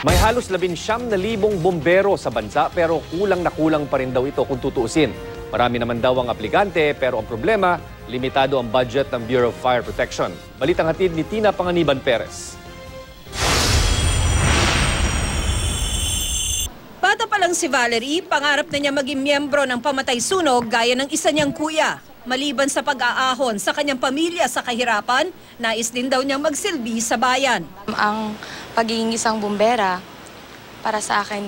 May halos 19,000 bombero sa bansa pero kulang na kulang pa rin daw ito kung tutuusin. Marami naman daw ang aplikante pero ang problema, limitado ang budget ng Bureau of Fire Protection. Balitang hatid ni Tina Panganiban Perez. Bata pa lang si Valerie, pangarap na niya maging miyembro ng Pamatay Sunog gaya ng isa niyang kuya. Maliban sa pag-aahon sa kanyang pamilya sa kahirapan, nais din daw niyang magsilbi sa bayan. Ang pagiging isang bumbera, para sa akin,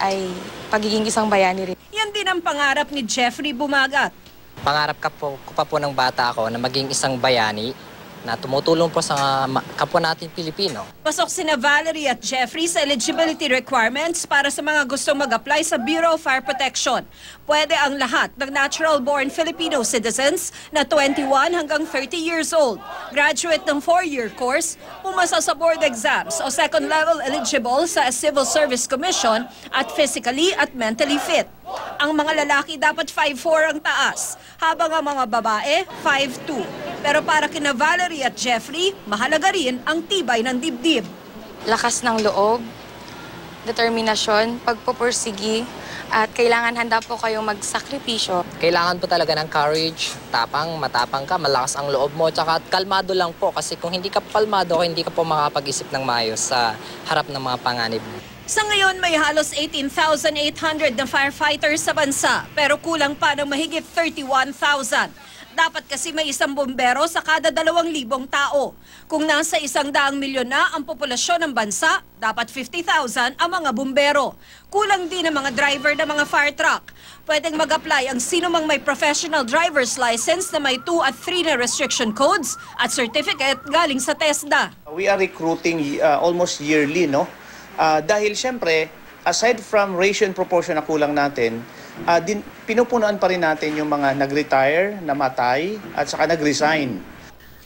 ay pagiging isang bayani rin. Yan din ang pangarap ni Jeffrey Bumagat. Pangarap ko pa po ng bata ako na maging isang bayani na tumutulong po sa kapwa natin Pilipino. Pasok sina Valerie at Jeffrey sa eligibility requirements para sa mga gustong mag-apply sa Bureau of Fire Protection. Pwede ang lahat ng natural-born Filipino citizens na 21 hanggang 30 years old, graduate ng 4-year course, pumasa sa board exams o second-level eligible sa Civil Service Commission at physically at mentally fit. Ang mga lalaki dapat 5'4" ang taas, habang ang mga babae 5'2". Pero para kina Valerie at Jeffrey, mahalaga rin ang tibay ng dibdib. Lakas ng loob, determinasyon, pagpupursigi, at kailangan handa po kayong magsakripisyo. Kailangan po talaga ng courage, matapang ka, malakas ang loob mo, tsaka kalmado lang po kasi kung hindi ka kalmado, hindi ka po makapag-isip ng maayos sa harap ng mga panganib. Sa ngayon, may halos 18,800 na firefighters sa bansa, pero kulang pa ng mahigit 31,000. Dapat kasi may isang bombero sa kada 2,000 tao. Kung nasa 100 milyon na ang populasyon ng bansa, dapat 50,000 ang mga bombero. Kulang din ang mga driver ng mga fire truck. Pwedeng mag-apply ang sino mang may professional driver's license na may 2 at 3 na restriction codes at certificate galing sa TESDA. We are recruiting almost yearly, no? Dahil siyempre, aside from ratio and proportion na kulang natin, pinupunuan pa rin natin yung mga nag-retire, namatay, at saka nag-resign.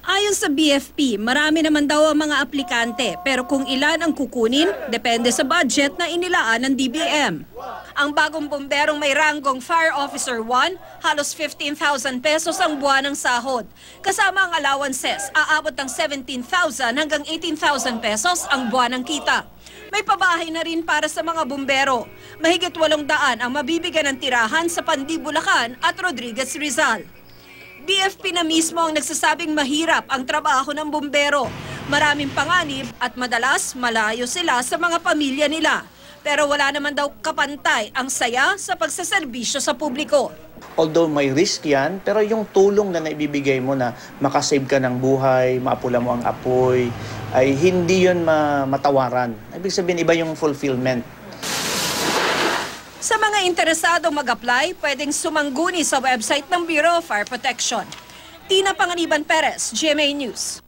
Ayon sa BFP, marami naman daw ang mga aplikante, pero kung ilan ang kukunin, depende sa budget na inilaan ng DBM. Ang bagong bomberong may ranggong Fire Officer 1, halos 15,000 pesos ang buwan ng sahod. Kasama ang allowances, aabot ng 17,000 hanggang 18,000 pesos ang buwan ng kita. May pabahay na rin para sa mga bumbero. Mahigit 800 ang mabibigyan ng tirahan sa Pandi, Bulacan at Rodriguez, Rizal. BFP na mismo ang nagsasabing mahirap ang trabaho ng bumbero. Maraming panganib at madalas malayo sila sa mga pamilya nila. Pero wala naman daw kapantay ang saya sa pagsaserbisyo sa publiko. Although may risk yan, pero yung tulong na naibibigay mo na makasave ka ng buhay, maapula mo ang apoy, ay hindi yun matawaran. Ibig sabihin, iba yung fulfillment. Sa mga interesadong mag-apply, pwedeng sumangguni sa website ng Bureau of Fire Protection. Tina Panganiban Perez, GMA News.